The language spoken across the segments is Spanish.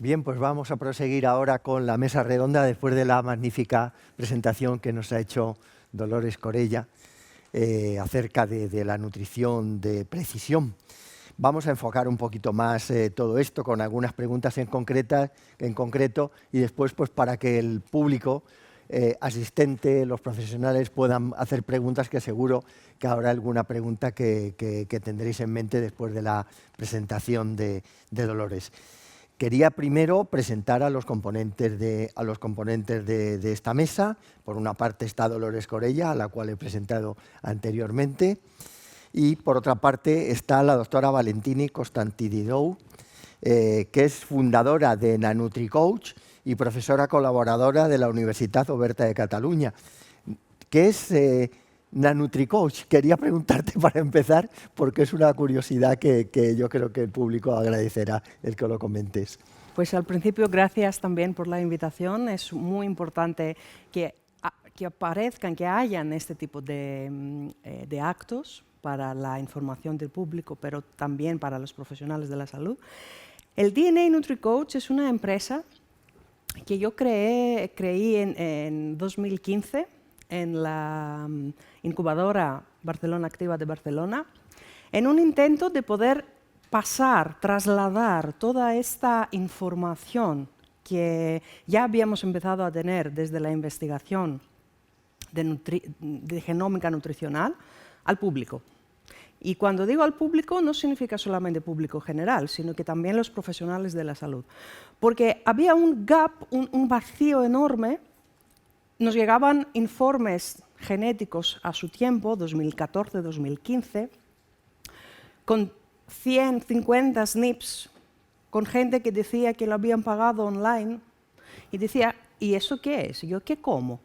Bien, pues vamos a proseguir ahora con la mesa redonda después de la magnífica presentación que nos ha hecho Dolores Corella acerca de la nutrición de precisión. Vamos a enfocar un poquito más todo esto con algunas preguntas en concreto y después pues para que el público asistente, los profesionales puedan hacer preguntas, que seguro que habrá alguna pregunta que tendréis en mente después de la presentación de Dolores. Quería primero presentar a los componentes de esta mesa. Por una parte está Dolores Corella, a la cual he presentado anteriormente, y por otra parte está la doctora Valentini Constantididou, que es fundadora de NaNutriCoach y profesora colaboradora de la Universitat Oberta de Cataluña. ¿Qué es NaNutriCoach? Quería preguntarte para empezar, porque es una curiosidad que yo creo que el público agradecerá el que lo comentes. Pues al principio, gracias también por la invitación. Es muy importante que aparezcan, que hayan este tipo de actos para la información del público, pero también para los profesionales de la salud. El DNA NutriCoach es una empresa que yo creí en 2015 en la incubadora Barcelona Activa de Barcelona, en un intento de poder trasladar toda esta información que ya habíamos empezado a tener desde la investigación de genómica nutricional al público. Y cuando digo al público, no significa solamente público general, sino que también los profesionales de la salud. Porque había un gap, un vacío enorme. Nos llegaban informes genéticos a su tiempo, 2014-2015, con 150 SNPs, con gente que decía que lo habían pagado online, y decía, ¿y eso qué es? ¿Yo qué como?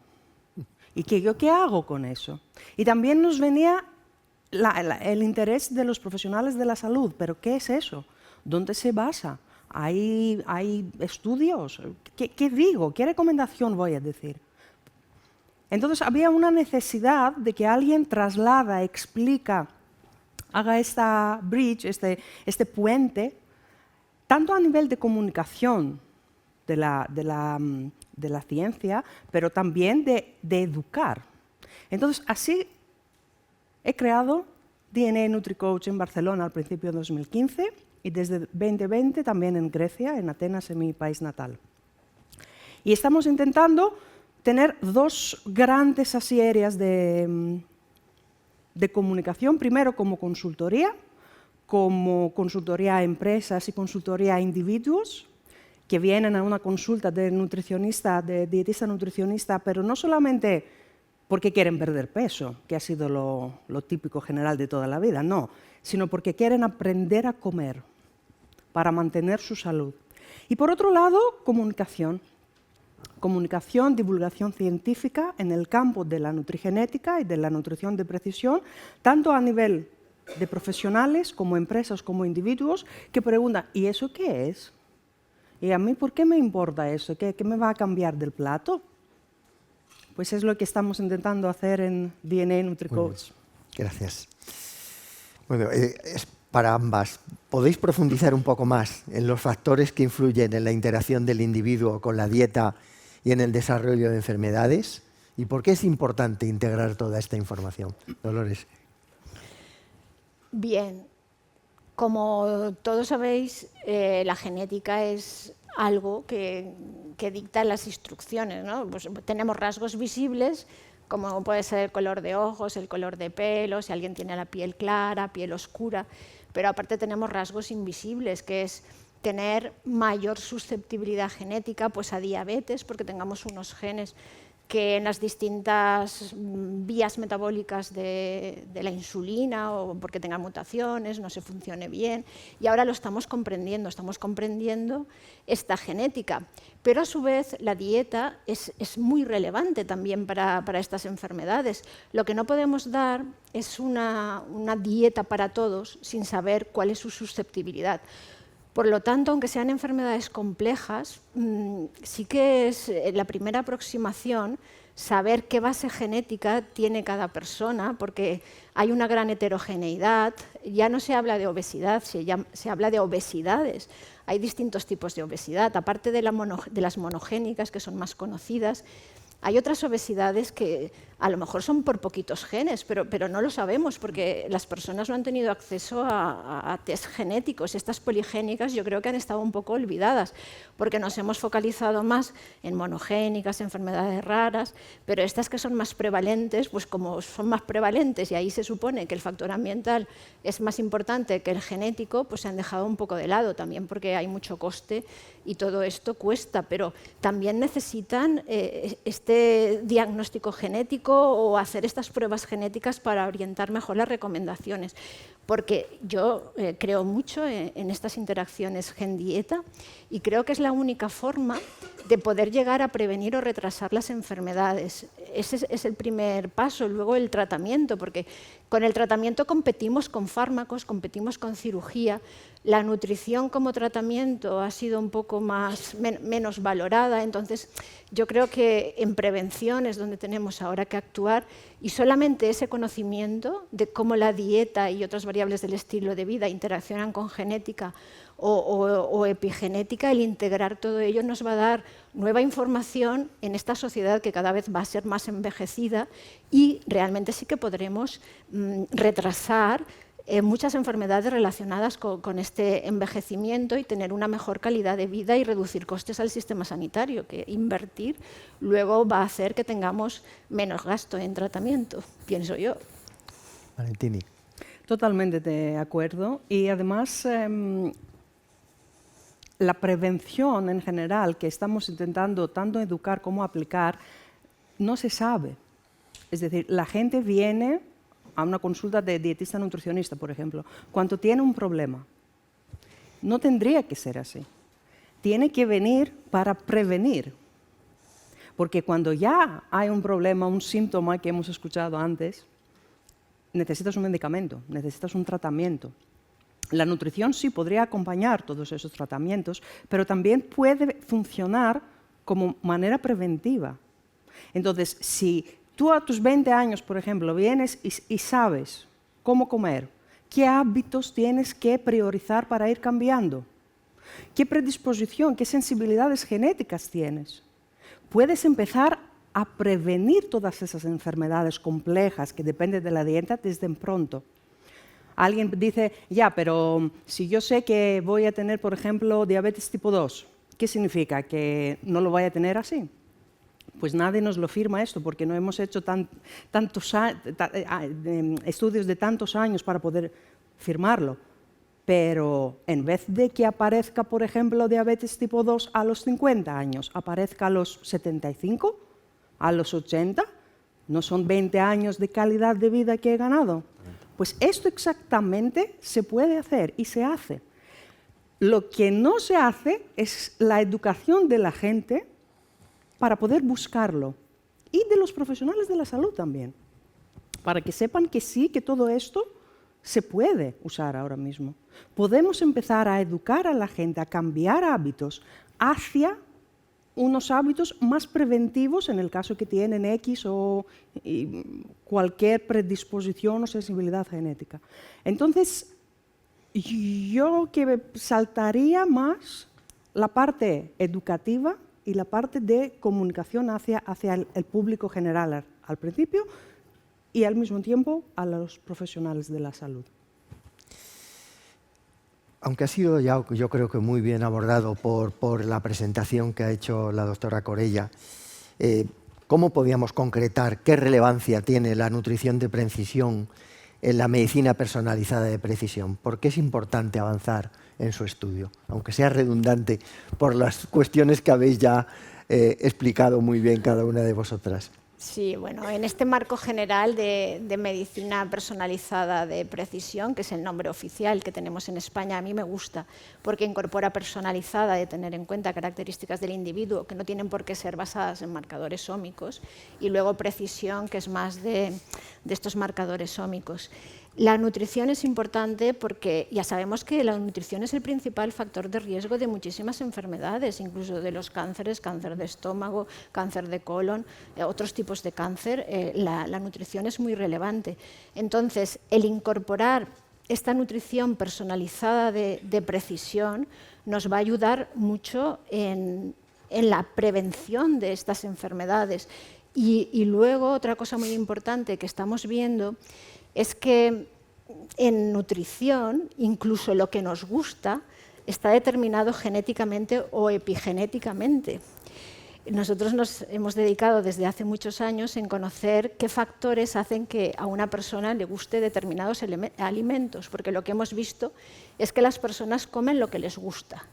¿Y yo qué hago con eso? Y también nos venía el interés de los profesionales de la salud, pero ¿qué es eso? ¿Dónde se basa? ¿Hay estudios? ¿Qué digo? ¿Qué recomendación voy a decir? Entonces había una necesidad de que alguien traslada, explica, haga esta bridge, este puente, tanto a nivel de comunicación de la ciencia, pero también de educar. Entonces, así he creado DNA NutriCoach en Barcelona al principio de 2015 y desde 2020 también en Grecia, en Atenas, en mi país natal. Y estamos intentando tener dos grandes áreas de comunicación. Primero, como consultoría a empresas y consultoría a individuos que vienen a una consulta de nutricionista, de dietista nutricionista, pero no solamente porque quieren perder peso, que ha sido lo típico general de toda la vida, no, sino porque quieren aprender a comer para mantener su salud. Y por otro lado, comunicación, divulgación científica en el campo de la nutrigenética y de la nutrición de precisión, tanto a nivel de profesionales como empresas como individuos que preguntan, ¿y eso qué es? ¿Y a mí por qué me importa eso? ¿Qué me va a cambiar del plato? Pues es lo que estamos intentando hacer en DNA NutriCoach. Gracias. Bueno, es para ambas. ¿Podéis profundizar un poco más en los factores que influyen en la interacción del individuo con la dieta y en el desarrollo de enfermedades? ¿Y por qué es importante integrar toda esta información? Dolores. Bien, como todos sabéis, la genética es algo que dicta las instrucciones, ¿no? Pues tenemos rasgos visibles, como puede ser el color de ojos, el color de pelo, si alguien tiene la piel clara, piel oscura, pero aparte tenemos rasgos invisibles, que es tener mayor susceptibilidad genética pues, a diabetes, porque tengamos unos genes que en las distintas vías metabólicas de la insulina o porque tengan mutaciones, no se funcione bien. Y ahora lo estamos comprendiendo esta genética. Pero a su vez la dieta es muy relevante también para estas enfermedades. Lo que no podemos dar es una dieta para todos sin saber cuál es su susceptibilidad. Por lo tanto, aunque sean enfermedades complejas, sí que es la primera aproximación saber qué base genética tiene cada persona, porque hay una gran heterogeneidad. Ya no se habla de obesidad, se habla de obesidades. Hay distintos tipos de obesidad, aparte de las monogénicas, que son más conocidas. Hay otras obesidades que a lo mejor son por poquitos genes, pero no lo sabemos porque las personas no han tenido acceso a test genéticos. Estas poligénicas yo creo que han estado un poco olvidadas porque nos hemos focalizado más en monogénicas, enfermedades raras, pero estas que son más prevalentes, pues como son más prevalentes y ahí se supone que el factor ambiental es más importante que el genético, pues se han dejado un poco de lado también porque hay mucho coste y todo esto cuesta, pero también necesitan este diagnóstico genético o hacer estas pruebas genéticas para orientar mejor las recomendaciones. Porque yo creo mucho en estas interacciones gen-dieta y creo que es la única forma de poder llegar a prevenir o retrasar las enfermedades. Ese es el primer paso. Luego el tratamiento, porque con el tratamiento competimos con fármacos, competimos con cirugía. La nutrición como tratamiento ha sido un poco menos valorada, entonces yo creo que en prevención es donde tenemos ahora que actuar y solamente ese conocimiento de cómo la dieta y otras variables del estilo de vida interaccionan con genética o epigenética, el integrar todo ello nos va a dar nueva información en esta sociedad que cada vez va a ser más envejecida y realmente sí que podremos retrasar muchas enfermedades relacionadas con este envejecimiento y tener una mejor calidad de vida y reducir costes al sistema sanitario, que invertir luego va a hacer que tengamos menos gasto en tratamiento, pienso yo. Valentini. Totalmente de acuerdo. Y además, la prevención en general que estamos intentando tanto educar como aplicar, no se sabe. Es decir, la gente viene a una consulta de dietista nutricionista, por ejemplo, cuando tiene un problema. No tendría que ser así. Tiene que venir para prevenir. Porque cuando ya hay un problema, un síntoma que hemos escuchado antes, necesitas un medicamento, necesitas un tratamiento. La nutrición sí podría acompañar todos esos tratamientos, pero también puede funcionar como manera preventiva. Entonces, si tú a tus 20 años, por ejemplo, vienes y sabes cómo comer, qué hábitos tienes que priorizar para ir cambiando, qué predisposición, qué sensibilidades genéticas tienes, puedes empezar a prevenir todas esas enfermedades complejas que dependen de la dieta desde pronto. Alguien dice, ya, pero si yo sé que voy a tener, por ejemplo, diabetes tipo 2, ¿qué significa? ¿Que no lo voy a tener así? Pues nadie nos lo firma esto, porque no hemos hecho estudios de tantos años para poder firmarlo. Pero en vez de que aparezca, por ejemplo, diabetes tipo 2 a los 50 años, aparezca a los 75, a los 80, ¿no son 20 años de calidad de vida que he ganado? Pues esto exactamente se puede hacer y se hace. Lo que no se hace es la educación de la gente para poder buscarlo, y de los profesionales de la salud también, para que sepan que sí, que todo esto se puede usar ahora mismo. Podemos empezar a educar a la gente, a cambiar hábitos hacia unos hábitos más preventivos en el caso que tienen X o cualquier predisposición o sensibilidad genética. Entonces, yo que saltaría más la parte educativa y la parte de comunicación hacia el público general al principio y al mismo tiempo a los profesionales de la salud. Aunque ha sido ya, yo creo que muy bien abordado por la presentación que ha hecho la doctora Corella, ¿cómo podíamos concretar qué relevancia tiene la nutrición de precisión en la medicina personalizada de precisión? ¿Por qué es importante avanzar en su estudio? Aunque sea redundante por las cuestiones que habéis ya explicado muy bien cada una de vosotras. Sí, bueno, en este marco general de medicina personalizada de precisión, que es el nombre oficial que tenemos en España, a mí me gusta porque incorpora personalizada, de tener en cuenta características del individuo que no tienen por qué ser basadas en marcadores ómicos, y luego precisión, que es más de estos marcadores ómicos. La nutrición es importante porque ya sabemos que la nutrición es el principal factor de riesgo de muchísimas enfermedades, incluso de los cánceres, cáncer de estómago, cáncer de colon, otros tipos de cáncer. La nutrición es muy relevante. Entonces, el incorporar esta nutrición personalizada de precisión nos va a ayudar mucho en la prevención de estas enfermedades. Y luego, otra cosa muy importante que estamos viendo es que en nutrición, incluso lo que nos gusta, está determinado genéticamente o epigenéticamente. Nosotros nos hemos dedicado desde hace muchos años en conocer qué factores hacen que a una persona le guste determinados alimentos, porque lo que hemos visto es que las personas comen lo que les gusta.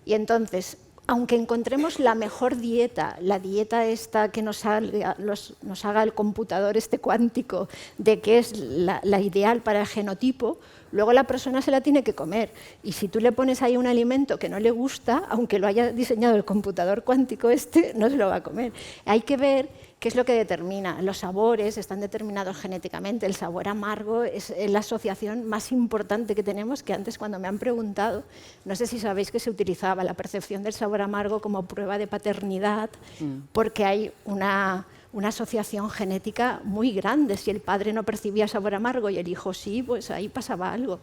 Y entonces, aunque encontremos la mejor dieta, la dieta esta que nos haga el computador este cuántico de qué es la ideal para el genotipo, luego la persona se la tiene que comer. Y si tú le pones ahí un alimento que no le gusta, aunque lo haya diseñado el computador cuántico este, no se lo va a comer. Hay que ver qué es lo que determina. Los sabores están determinados genéticamente. El sabor amargo es la asociación más importante que tenemos, que antes cuando me han preguntado, no sé si sabéis que se utilizaba la percepción del sabor amargo como prueba de paternidad, porque hay una asociación genética muy grande. Si el padre no percibía sabor amargo y el hijo sí, pues ahí pasaba algo.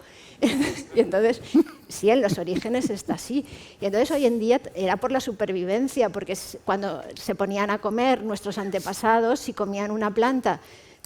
Y entonces, sí, en los orígenes está así. Y entonces hoy en día era por la supervivencia, porque cuando se ponían a comer nuestros antepasados, si comían una planta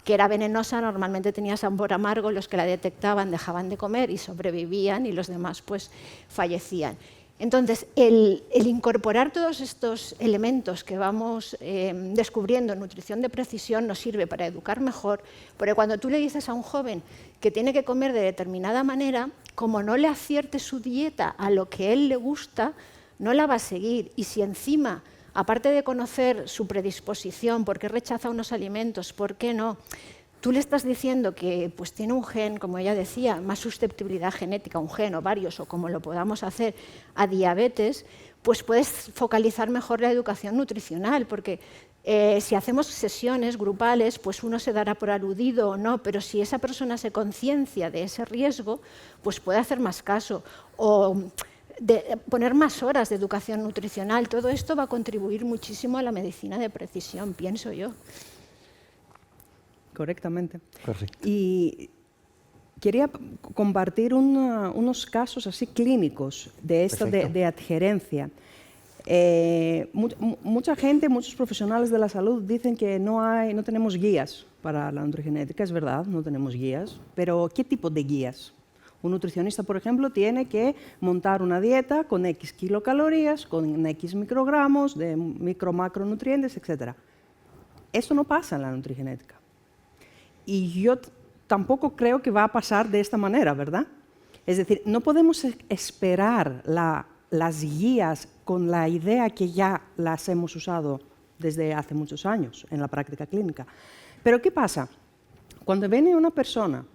que era venenosa, normalmente tenía sabor amargo, los que la detectaban dejaban de comer y sobrevivían y los demás pues fallecían. Entonces, el incorporar todos estos elementos que vamos descubriendo en nutrición de precisión nos sirve para educar mejor, porque cuando tú le dices a un joven que tiene que comer de determinada manera, como no le acierte su dieta a lo que a él le gusta, no la va a seguir. Y si encima, aparte de conocer su predisposición, por qué rechaza unos alimentos, por qué no, tú le estás diciendo que pues, tiene un gen, como ella decía, más susceptibilidad genética, un gen o varios, o como lo podamos hacer, a diabetes, pues puedes focalizar mejor la educación nutricional, porque si hacemos sesiones grupales, pues uno se dará por aludido o no, pero si esa persona se conciencia de ese riesgo, pues puede hacer más caso. O poner más horas de educación nutricional. Todo esto va a contribuir muchísimo a la medicina de precisión, pienso yo. Correctamente. Correcto. Y quería compartir unos casos así clínicos de esto de adherencia. Mucha gente, muchos profesionales de la salud dicen que no tenemos guías para la nutrigenética. Es verdad, no tenemos guías, pero ¿qué tipo de guías? Un nutricionista, por ejemplo, tiene que montar una dieta con X kilocalorías, con X microgramos de micro-macronutrientes, etc. Eso no pasa en la nutrigenética. Y yo tampoco creo que va a pasar de esta manera, ¿verdad? Es decir, no podemos esperar las guías con la idea que ya las hemos usado desde hace muchos años en la práctica clínica. Pero ¿qué pasa? Cuando viene una persona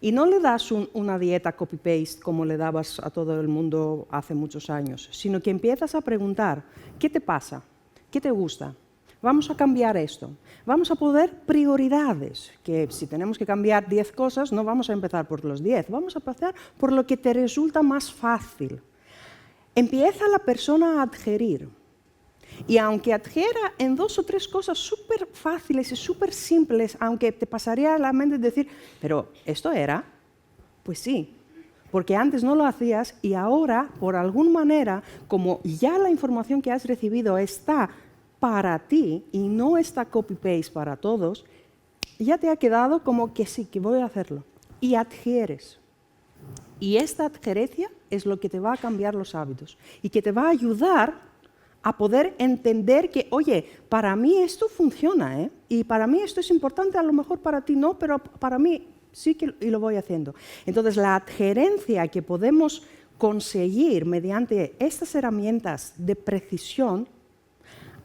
y no le das una dieta copy-paste como le dabas a todo el mundo hace muchos años, sino que empiezas a preguntar, ¿qué te pasa? ¿Qué te gusta? Vamos a cambiar esto. Vamos a poner prioridades, que si tenemos que cambiar 10 cosas, no vamos a empezar por los 10, vamos a empezar por lo que te resulta más fácil. Empieza la persona a adherir. Y aunque adhiera en 2 o 3 cosas súper fáciles y súper simples, aunque te pasaría a la mente decir, pero ¿esto era? Pues sí, porque antes no lo hacías y ahora, por alguna manera, como ya la información que has recibido está para ti y no está copy-paste para todos, ya te ha quedado como que sí, que voy a hacerlo. Y adhieres. Y esta adherencia es lo que te va a cambiar los hábitos y que te va a ayudar a poder entender que, oye, para mí esto funciona, ¿eh? Y para mí esto es importante, a lo mejor para ti no, pero para mí sí que y lo voy haciendo. Entonces, la adherencia que podemos conseguir mediante estas herramientas de precisión,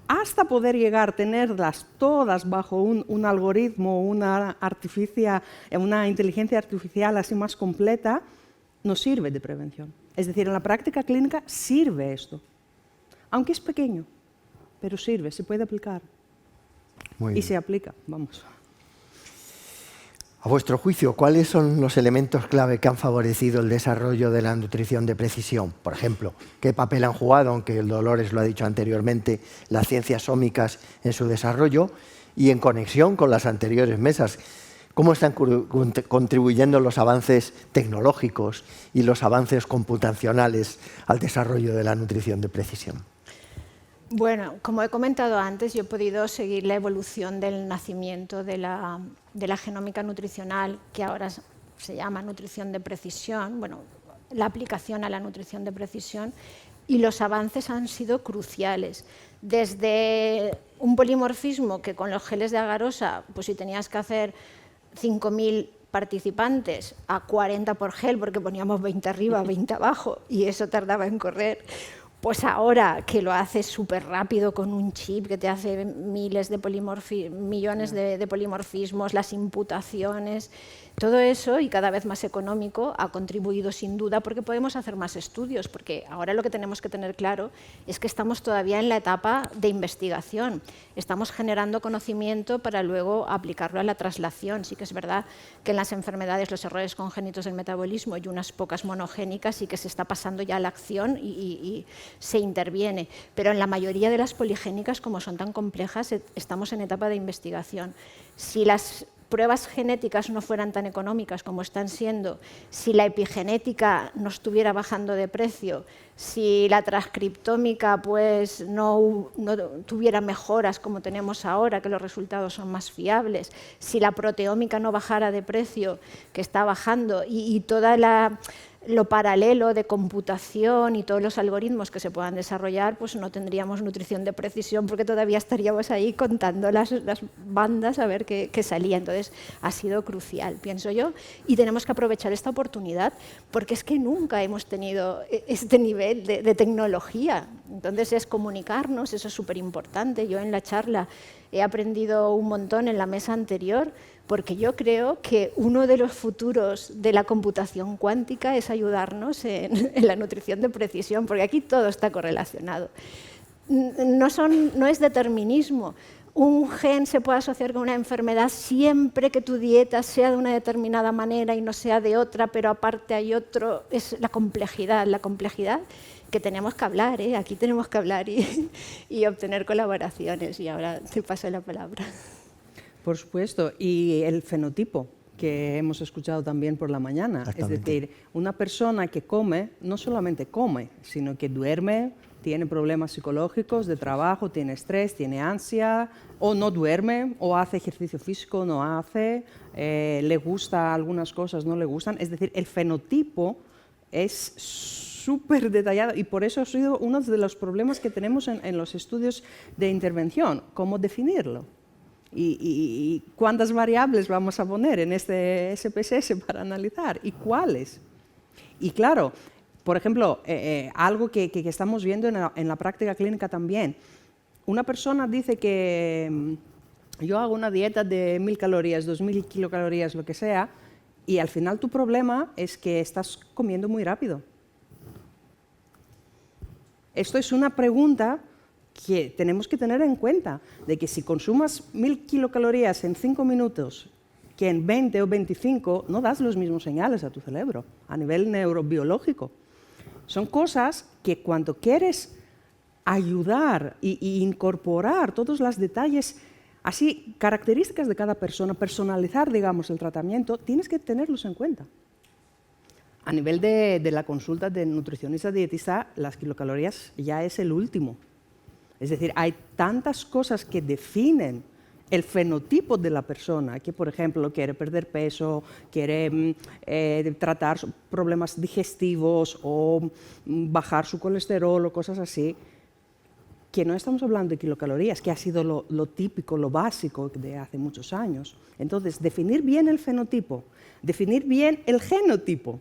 hasta poder llegar a tenerlas todas bajo un algoritmo, una inteligencia artificial así más completa, nos sirve de prevención. Es decir, en la práctica clínica sirve esto. Aunque es pequeño, pero sirve, se puede aplicar. Muy y bien. se aplica, vamos. A vuestro juicio, ¿cuáles son los elementos clave que han favorecido el desarrollo de la nutrición de precisión? Por ejemplo, ¿qué papel han jugado, aunque el Dolores lo ha dicho anteriormente, las ciencias ómicas en su desarrollo? Y en conexión con las anteriores mesas, ¿cómo están contribuyendo los avances tecnológicos y los avances computacionales al desarrollo de la nutrición de precisión? Bueno, como he comentado antes, yo he podido seguir la evolución del nacimiento de la genómica nutricional, que ahora se llama nutrición de precisión, bueno, la aplicación a la nutrición de precisión, y los avances han sido cruciales. Desde un polimorfismo que con los geles de agarosa, pues si tenías que hacer 5.000 participantes a 40 por gel, porque poníamos 20 arriba, 20 abajo, y eso tardaba en correr, pues ahora que lo haces súper rápido con un chip que te hace millones de polimorfismos, las imputaciones, todo eso, y cada vez más económico, ha contribuido sin duda porque podemos hacer más estudios, porque ahora lo que tenemos que tener claro es que estamos todavía en la etapa de investigación, estamos generando conocimiento para luego aplicarlo a la traslación. Sí que es verdad que en las enfermedades, los errores congénitos del metabolismo y unas pocas monogénicas sí que se está pasando ya a la acción y se interviene, pero en la mayoría de las poligénicas, como son tan complejas, estamos en etapa de investigación. Si las pruebas genéticas no fueran tan económicas como están siendo, si la epigenética no estuviera bajando de precio, si la transcriptómica pues, no tuviera mejoras como tenemos ahora, que los resultados son más fiables, si la proteómica no bajara de precio, que está bajando, y toda lo paralelo de computación y todos los algoritmos que se puedan desarrollar, pues no tendríamos nutrición de precisión porque todavía estaríamos ahí contando las bandas a ver qué salía. Entonces ha sido crucial, pienso yo, y tenemos que aprovechar esta oportunidad porque es que nunca hemos tenido este nivel de tecnología. Entonces es comunicarnos, eso es súper importante. Yo en la charla he aprendido un montón en la mesa anterior, porque yo creo que uno de los futuros de la computación cuántica es ayudarnos en la nutrición de precisión, porque aquí todo está correlacionado. No es determinismo. Un gen se puede asociar con una enfermedad siempre que tu dieta sea de una determinada manera y no sea de otra, pero aparte hay otro. Es la complejidad que tenemos que hablar, ¿eh? Aquí tenemos que hablar y obtener colaboraciones. Y ahora te paso la palabra. Por supuesto, y el fenotipo que hemos escuchado también por la mañana. Es decir, una persona que come, no solamente come, sino que duerme, tiene problemas psicológicos de trabajo, tiene estrés, tiene ansia, o no duerme, o hace ejercicio físico, no hace, le gusta algunas cosas, no le gustan. Es decir, el fenotipo es súper detallado y por eso ha sido uno de los problemas que tenemos en los estudios de intervención, cómo definirlo. Y cuántas variables vamos a poner en este SPSS para analizar y cuáles. Y claro, por ejemplo, algo que estamos viendo en la práctica clínica también. Una persona dice que yo hago una dieta de 1.000 calorías, 2.000 kilocalorías, lo que sea, y al final tu problema es que estás comiendo muy rápido. Esto es una pregunta que tenemos que tener en cuenta, de que si consumas 1.000 kilocalorías en 5 minutos, que en 20 o 25 no das los mismos señales a tu cerebro, a nivel neurobiológico. Son cosas que cuando quieres ayudar e incorporar todos los detalles, así, características de cada persona, personalizar, digamos, el tratamiento, tienes que tenerlos en cuenta. A nivel de la consulta de nutricionista-dietista, las kilocalorías ya es el último. Es decir, hay tantas cosas que definen el fenotipo de la persona, que por ejemplo quiere perder peso, quiere tratar problemas digestivos o bajar su colesterol o cosas así, que no estamos hablando de kilocalorías, que ha sido lo típico, lo básico de hace muchos años. Entonces, definir bien el fenotipo, definir bien el genotipo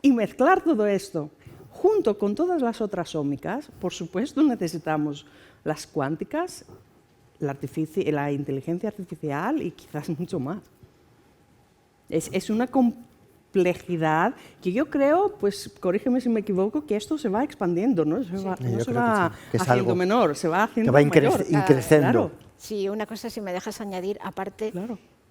y mezclar todo esto junto con todas las otras ómicas. Por supuesto, necesitamos las cuánticas, la inteligencia artificial y quizás mucho más. Es una complejidad que yo creo, pues corrígeme si me equivoco, que esto se va expandiendo, ¿no? No se va haciendo menor, se va haciendo mayor. Increciendo. Claro. Sí, una cosa, si me dejas añadir, aparte,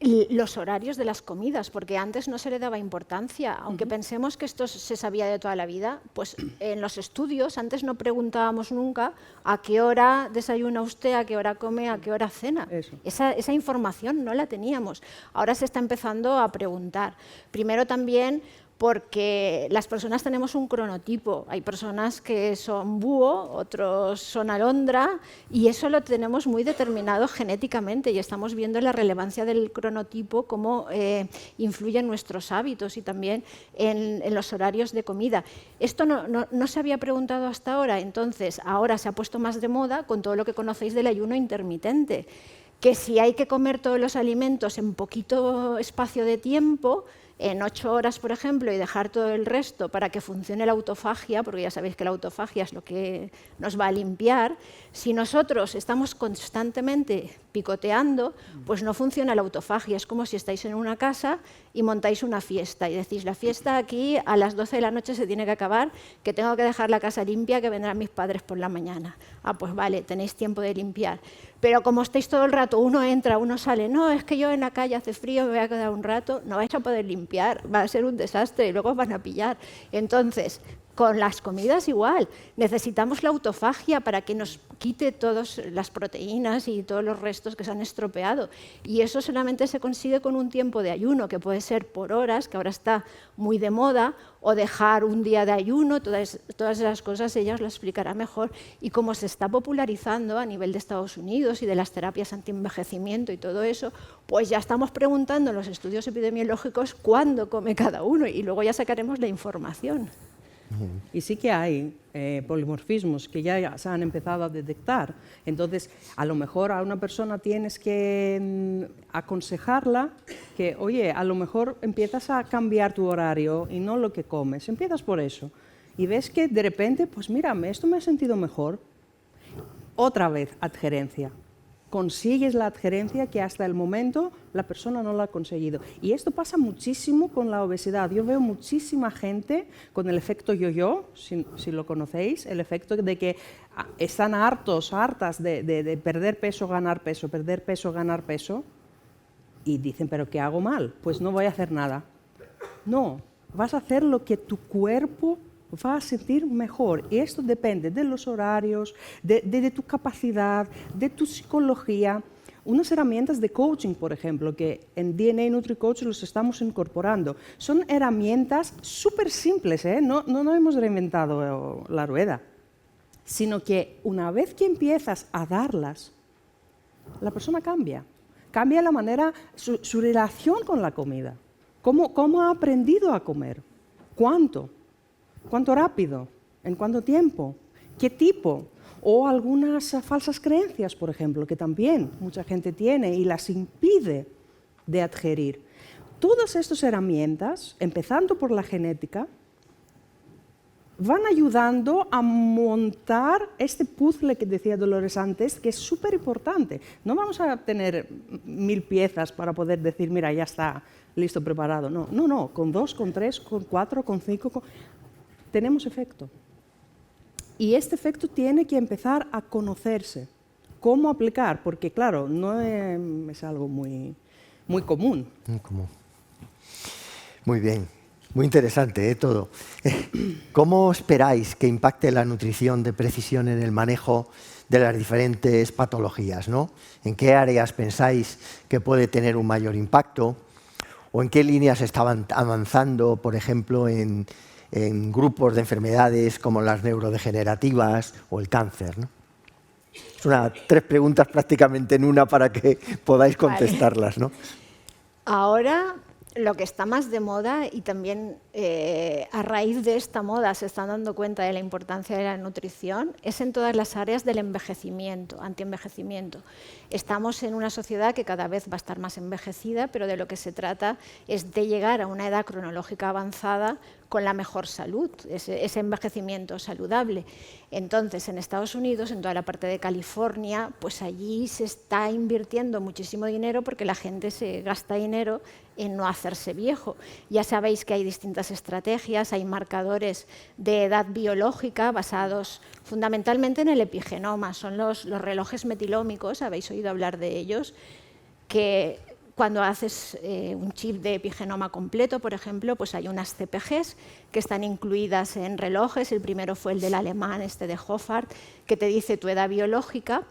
los horarios de las comidas, porque antes no se le daba importancia, aunque pensemos que esto se sabía de toda la vida, pues en los estudios antes no preguntábamos nunca a qué hora desayuna usted, a qué hora come, a qué hora cena. Esa información no la teníamos. Ahora se está empezando a preguntar. Primero también porque las personas tenemos un cronotipo. Hay personas que son búho, otros son alondra, y eso lo tenemos muy determinado genéticamente, y estamos viendo la relevancia del cronotipo, cómo influye en nuestros hábitos y también en los horarios de comida. Esto no se había preguntado hasta ahora, entonces ahora se ha puesto más de moda con todo lo que conocéis del ayuno intermitente, que si hay que comer todos los alimentos en poquito espacio de tiempo, en 8 horas, por ejemplo, y dejar todo el resto para que funcione la autofagia, porque ya sabéis que la autofagia es lo que nos va a limpiar, si nosotros estamos constantemente picoteando, pues no funciona la autofagia. Es como si estáis en una casa y montáis una fiesta y decís, la fiesta aquí a las 12 de la noche se tiene que acabar, que tengo que dejar la casa limpia, que vendrán mis padres por la mañana. Ah, pues vale, tenéis tiempo de limpiar. Pero como estáis todo el rato, uno entra, uno sale, no, es que yo en la calle hace frío, me voy a quedar un rato, no vais a poder limpiar, va a ser un desastre y luego os van a pillar. Entonces, con las comidas igual, necesitamos la autofagia para que nos quite todas las proteínas y todos los restos que se han estropeado. Y eso solamente se consigue con un tiempo de ayuno, que puede ser por horas, que ahora está muy de moda, o dejar un día de ayuno, todas esas cosas ella os lo explicará mejor. Y como se está popularizando a nivel de Estados Unidos y de las terapias antienvejecimiento y todo eso, pues ya estamos preguntando en los estudios epidemiológicos cuándo come cada uno y luego ya sacaremos la información. Y sí que hay polimorfismos que ya se han empezado a detectar. Entonces, a lo mejor a una persona tienes que aconsejarla que, oye, a lo mejor empiezas a cambiar tu horario y no lo que comes. Empiezas por eso. Y ves que de repente, pues mira, esto me ha sentido mejor. Otra vez, adherencia. Consigues la adherencia que hasta el momento la persona no la ha conseguido. Y esto pasa muchísimo con la obesidad. Yo veo muchísima gente con el efecto yo-yo, si lo conocéis, el efecto de que están hartas de perder peso, ganar peso, perder peso, ganar peso, y dicen, ¿pero qué hago mal? Pues no voy a hacer nada. No, vas a hacer lo que tu cuerpo va a sentir mejor. Y esto depende de los horarios, de tu capacidad, de tu psicología. Unas herramientas de coaching, por ejemplo, que en DNA NutriCoach los estamos incorporando. Son herramientas súper simples, ¿eh? No hemos reinventado la rueda, sino que una vez que empiezas a darlas, la persona cambia. Cambia la manera, su relación con la comida. ¿Cómo ha aprendido a comer? ¿Cuánto rápido? ¿En cuánto tiempo? ¿Qué tipo? O algunas falsas creencias, por ejemplo, que también mucha gente tiene y las impide de adherir. Todas estas herramientas, empezando por la genética, van ayudando a montar este puzzle que decía Dolores antes, que es súper importante. No vamos a tener 1000 piezas para poder decir, mira, ya está listo, preparado. No, con 2, con 3, con 4, con 5... tenemos efecto. Y este efecto tiene que empezar a conocerse. ¿Cómo aplicar? Porque, claro, no es algo muy común. Muy común. Muy bien. Muy interesante, todo. ¿Cómo esperáis que impacte la nutrición de precisión en el manejo de las diferentes patologías, ¿no? ¿En qué áreas pensáis que puede tener un mayor impacto? ¿O en qué líneas estaban avanzando, por ejemplo, en grupos de enfermedades como las neurodegenerativas o el cáncer, ¿no? Son 3 preguntas prácticamente en una para que podáis contestarlas, ¿no? Ahora lo que está más de moda y también a raíz de esta moda se están dando cuenta de la importancia de la nutrición es en todas las áreas del envejecimiento, antienvejecimiento. Estamos en una sociedad que cada vez va a estar más envejecida, pero de lo que se trata es de llegar a una edad cronológica avanzada con la mejor salud, ese envejecimiento saludable. Entonces, en Estados Unidos, en toda la parte de California, pues allí se está invirtiendo muchísimo dinero porque la gente se gasta dinero en no hacerse viejo. Ya sabéis que hay distintas estrategias, hay marcadores de edad biológica basados fundamentalmente en el epigenoma, son los relojes metilómicos, habéis oído hablar de ellos, que cuando haces un chip de epigenoma completo, por ejemplo, pues hay unas CPGs que están incluidas en relojes. El primero fue el del alemán, de Hoffart, que te dice tu edad biológica,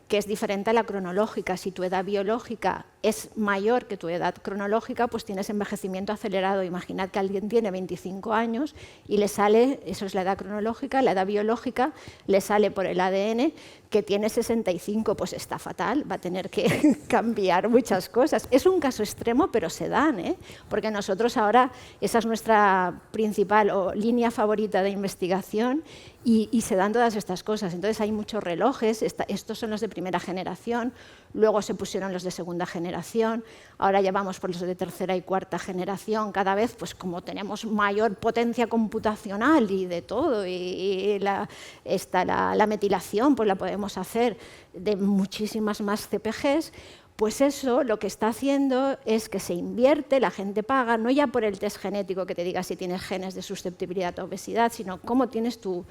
que es diferente a la cronológica. Si tu edad biológica es mayor que tu edad cronológica, pues tienes envejecimiento acelerado. Imaginad que alguien tiene 25 años y le sale, eso es la edad cronológica, la edad biológica le sale por el ADN que tiene 65, pues está fatal, va a tener que cambiar muchas cosas. Es un caso extremo, pero se dan, porque nosotros ahora, esa es nuestra principal o línea favorita de investigación, y se dan todas estas cosas. Entonces hay muchos relojes, estos son los de primera generación, luego se pusieron los de segunda generación, ahora ya vamos por los de tercera y cuarta generación. Cada vez, pues como tenemos mayor potencia computacional y de todo, y la metilación pues la podemos hacer de muchísimas más CPGs, pues eso lo que está haciendo es que se invierte, la gente paga, no ya por el test genético que te diga si tienes genes de susceptibilidad a obesidad, sino cómo tienes tu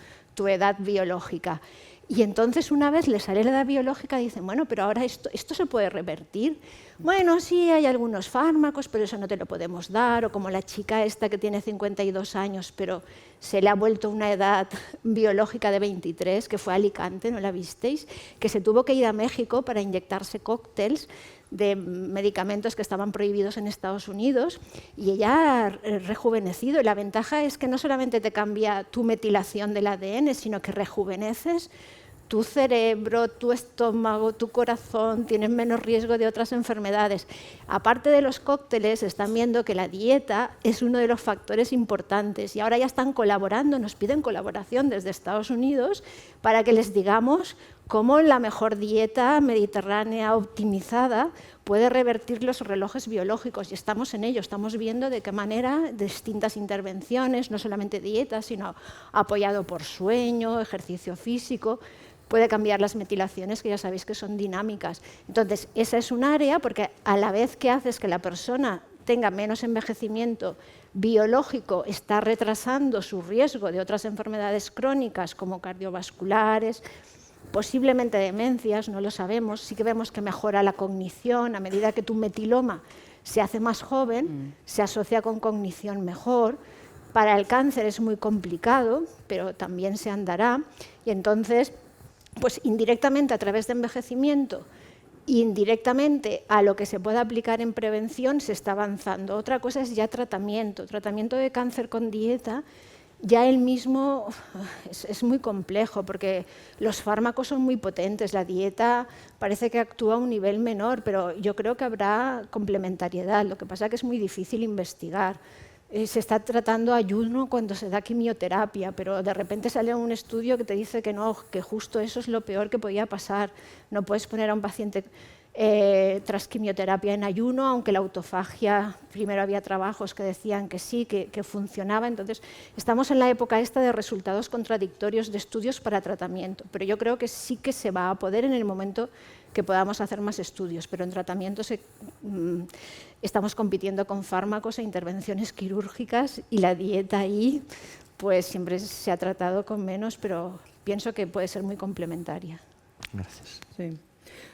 edad biológica. Y entonces una vez le sale la edad biológica, dicen, bueno, pero ahora esto se puede revertir. Bueno, sí, hay algunos fármacos, pero eso no te lo podemos dar. O como la chica esta que tiene 52 años, pero se le ha vuelto una edad biológica de 23, que fue a Alicante, ¿no la visteis? Que se tuvo que ir a México para inyectarse cócteles de medicamentos que estaban prohibidos en Estados Unidos, y ella ha rejuvenecido. Y la ventaja es que no solamente te cambia tu metilación del ADN, sino que rejuveneces tu cerebro, tu estómago, tu corazón, tienes menos riesgo de otras enfermedades. Aparte de los cócteles, están viendo que la dieta es uno de los factores importantes, y ahora ya están colaborando, nos piden colaboración desde Estados Unidos para que les digamos cómo la mejor dieta mediterránea optimizada puede revertir los relojes biológicos, y estamos en ello, estamos viendo de qué manera distintas intervenciones, no solamente dieta, sino apoyado por sueño, ejercicio físico, puede cambiar las metilaciones, que ya sabéis que son dinámicas. Entonces, esa es un área, porque a la vez que haces que la persona tenga menos envejecimiento biológico, está retrasando su riesgo de otras enfermedades crónicas como cardiovasculares, posiblemente demencias, no lo sabemos. Sí que vemos que mejora la cognición a medida que tu metiloma se hace más joven, se asocia con cognición mejor. Para el cáncer es muy complicado, pero también se andará. Y entonces, pues indirectamente a través de envejecimiento, indirectamente a lo que se pueda aplicar en prevención, se está avanzando. Otra cosa es ya tratamiento de cáncer con dieta. Ya el mismo es muy complejo, porque los fármacos son muy potentes, la dieta parece que actúa a un nivel menor, pero yo creo que habrá complementariedad. Lo que pasa es que es muy difícil investigar. Se está tratando ayuno cuando se da quimioterapia, pero de repente sale un estudio que te dice que no, que justo eso es lo peor que podía pasar. No puedes poner a un paciente tras quimioterapia en ayuno, aunque la autofagia, primero había trabajos que decían que sí, que funcionaba. Entonces, estamos en la época esta de resultados contradictorios de estudios para tratamiento, pero yo creo que sí que se va a poder en el momento que podamos hacer más estudios, pero en tratamiento estamos compitiendo con fármacos e intervenciones quirúrgicas, y la dieta ahí pues siempre se ha tratado con menos, pero pienso que puede ser muy complementaria. Gracias. Sí.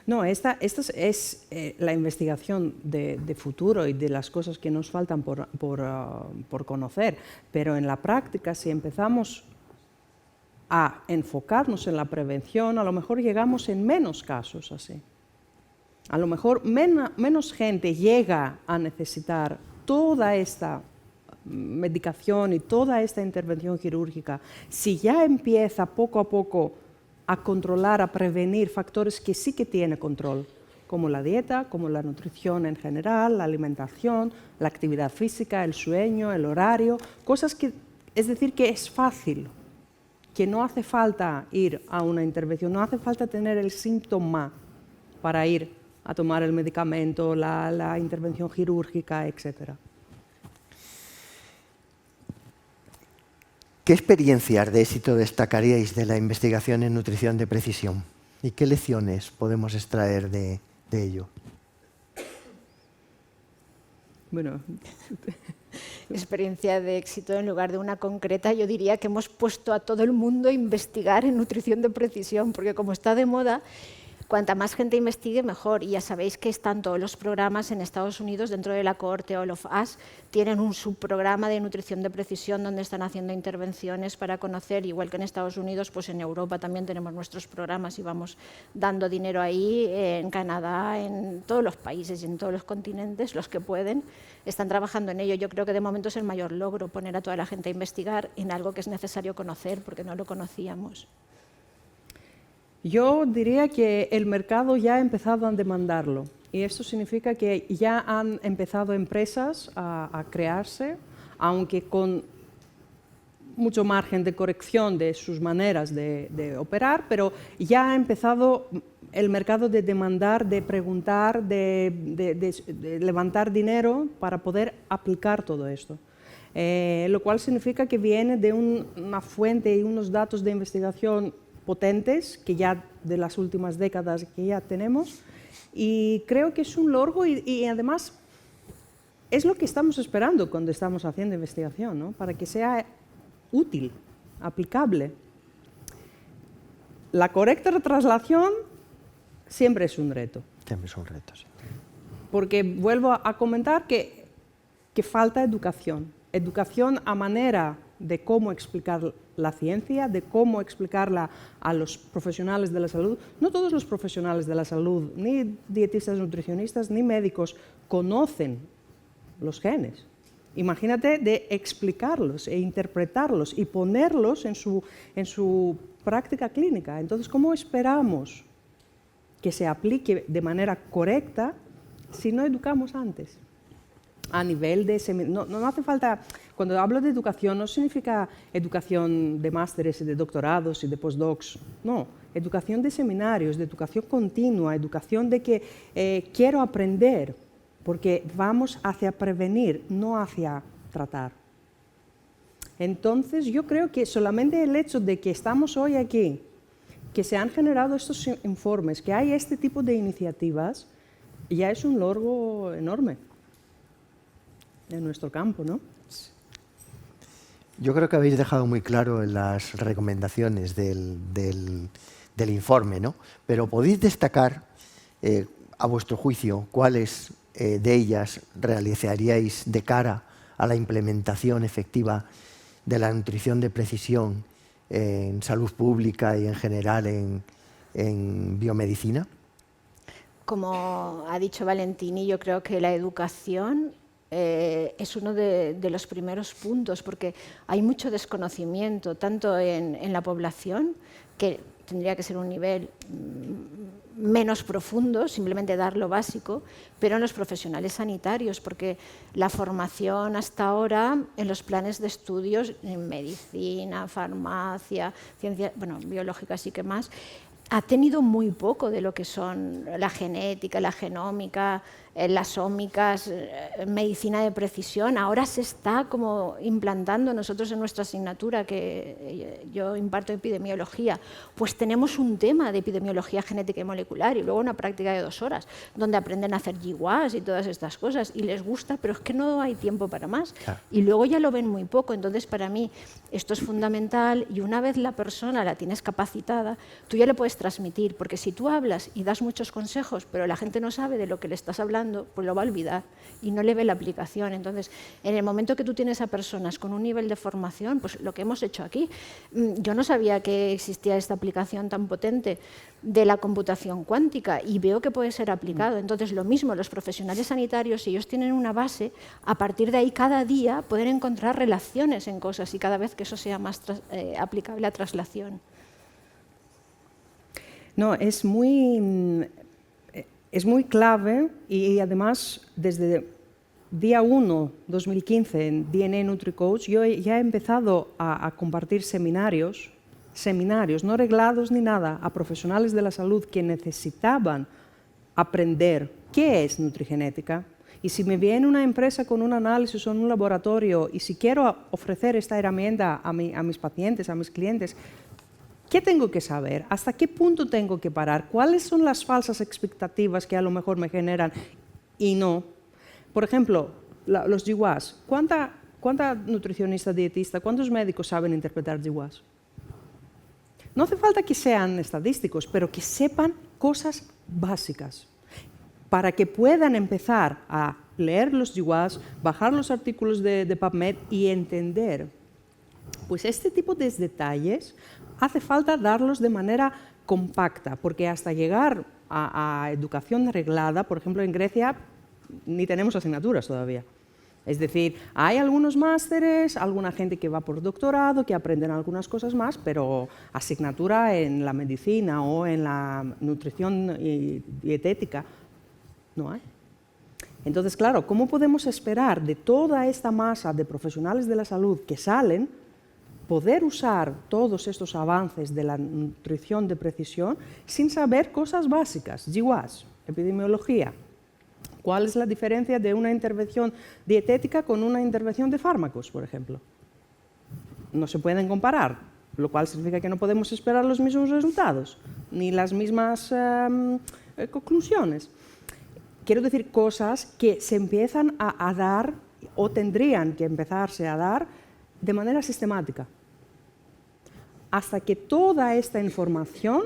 No, esta es la investigación de futuro y de las cosas que nos faltan por conocer, pero en la práctica, si empezamos a enfocarnos en la prevención, a lo mejor llegamos en menos casos así. A lo mejor menos gente llega a necesitar toda esta medicación y toda esta intervención quirúrgica si ya empieza poco a poco a controlar, a prevenir factores que sí que tiene control, como la dieta, como la nutrición en general, la alimentación, la actividad física, el sueño, el horario, cosas que, es decir, que es fácil, que no hace falta ir a una intervención, no hace falta tener el síntoma para ir a tomar el medicamento, la intervención quirúrgica, etc. ¿Qué experiencias de éxito destacaríais de la investigación en nutrición de precisión? ¿Y qué lecciones podemos extraer de ello? Bueno, experiencia de éxito en lugar de una concreta, yo diría que hemos puesto a todo el mundo a investigar en nutrición de precisión, porque como está de moda, cuanta más gente investigue, mejor. Y ya sabéis que están todos los programas en Estados Unidos, dentro de la cohorte All of Us, tienen un subprograma de nutrición de precisión donde están haciendo intervenciones para conocer, igual que en Estados Unidos, pues en Europa también tenemos nuestros programas y vamos dando dinero ahí, en Canadá, en todos los países y en todos los continentes, los que pueden, están trabajando en ello. Yo creo que de momento es el mayor logro, poner a toda la gente a investigar en algo que es necesario conocer, porque no lo conocíamos. Yo diría que el mercado ya ha empezado a demandarlo y esto significa que ya han empezado empresas a crearse, aunque con mucho margen de corrección de sus maneras de operar, pero ya ha empezado el mercado de demandar, de preguntar, de levantar dinero para poder aplicar todo esto. Lo cual significa que viene de una fuente y unos datos de investigación potentes, que ya de las últimas décadas que ya tenemos, y creo que es un logro y además es lo que estamos esperando cuando estamos haciendo investigación, ¿no? Para que sea útil, aplicable. La correcta traslación siempre es un reto. Siempre es un reto, sí. Porque vuelvo a comentar que falta educación. Educación a manera de cómo explicar la ciencia, de cómo explicarla a los profesionales de la salud. No todos los profesionales de la salud, ni dietistas, nutricionistas, ni médicos, conocen los genes. Imagínate de explicarlos e interpretarlos y ponerlos en su práctica clínica. Entonces, ¿cómo esperamos que se aplique de manera correcta si no educamos antes? A nivel de... No hace falta... Cuando hablo de educación, no significa educación de másteres y de doctorados y de postdocs. No, educación de seminarios, de educación continua, educación de que quiero aprender, porque vamos hacia prevenir, no hacia tratar. Entonces, yo creo que solamente el hecho de que estamos hoy aquí, que se han generado estos informes, que hay este tipo de iniciativas, ya es un logro enorme en nuestro campo, ¿no? Yo creo que habéis dejado muy claro en las recomendaciones del informe, ¿no? Pero podéis destacar, a vuestro juicio, cuáles de ellas realizaríais de cara a la implementación efectiva de la nutrición de precisión en salud pública y en general en biomedicina. Como ha dicho Valentini, yo creo que la educación es uno de los primeros puntos, porque hay mucho desconocimiento, tanto en la población, que tendría que ser un nivel menos profundo, simplemente dar lo básico, pero en los profesionales sanitarios, porque la formación hasta ahora en los planes de estudios en medicina, farmacia, ciencias, bueno, biológicas y qué más, ha tenido muy poco de lo que son la genética, la genómica, las ómicas, medicina de precisión. Ahora se está como implantando. Nosotros en nuestra asignatura, que yo imparto epidemiología, pues tenemos un tema de epidemiología genética y molecular y luego una práctica de 2 horas, donde aprenden a hacer GWAS y todas estas cosas, y les gusta, pero es que no hay tiempo para más. Claro. Y luego ya lo ven muy poco. Entonces, para mí, esto es fundamental, y una vez la persona la tienes capacitada, tú ya le puedes transmitir, porque si tú hablas y das muchos consejos, pero la gente no sabe de lo que le estás hablando, pues lo va a olvidar y no le ve la aplicación. Entonces, en el momento que tú tienes a personas con un nivel de formación, pues lo que hemos hecho aquí, yo no sabía que existía esta aplicación tan potente de la computación cuántica y veo que puede ser aplicado. Entonces, lo mismo, los profesionales sanitarios, si ellos tienen una base, a partir de ahí cada día pueden encontrar relaciones en cosas y cada vez que eso sea más aplicable a traslación. No, es muy clave y además desde día 1, 2015, en DNA NutriCoach, yo ya he empezado a compartir seminarios, no reglados ni nada, a profesionales de la salud que necesitaban aprender qué es nutrigenética. Y si me viene una empresa con un análisis o un laboratorio y si quiero ofrecer esta herramienta a mis pacientes, a mis clientes, ¿qué tengo que saber? ¿Hasta qué punto tengo que parar? ¿Cuáles son las falsas expectativas que a lo mejor me generan y no? Por ejemplo, los GWAS. ¿Cuánta nutricionista, dietista, cuántos médicos saben interpretar GWAS? No hace falta que sean estadísticos, pero que sepan cosas básicas, para que puedan empezar a leer los GWAS, bajar los artículos de PubMed y entender. Pues este tipo de detalles hace falta darlos de manera compacta, porque hasta llegar a educación reglada, por ejemplo, en Grecia ni tenemos asignaturas todavía. Es decir, hay algunos másteres, alguna gente que va por doctorado, que aprenden algunas cosas más, pero asignatura en la medicina o en la nutrición y dietética no hay. Entonces, claro, ¿cómo podemos esperar de toda esta masa de profesionales de la salud que salen poder usar todos estos avances de la nutrición de precisión sin saber cosas básicas? GWAS, epidemiología. ¿Cuál es la diferencia de una intervención dietética con una intervención de fármacos, por ejemplo? No se pueden comparar, lo cual significa que no podemos esperar los mismos resultados, ni las mismas conclusiones. Quiero decir, cosas que se empiezan a dar o tendrían que empezarse a dar de manera sistemática, hasta que toda esta información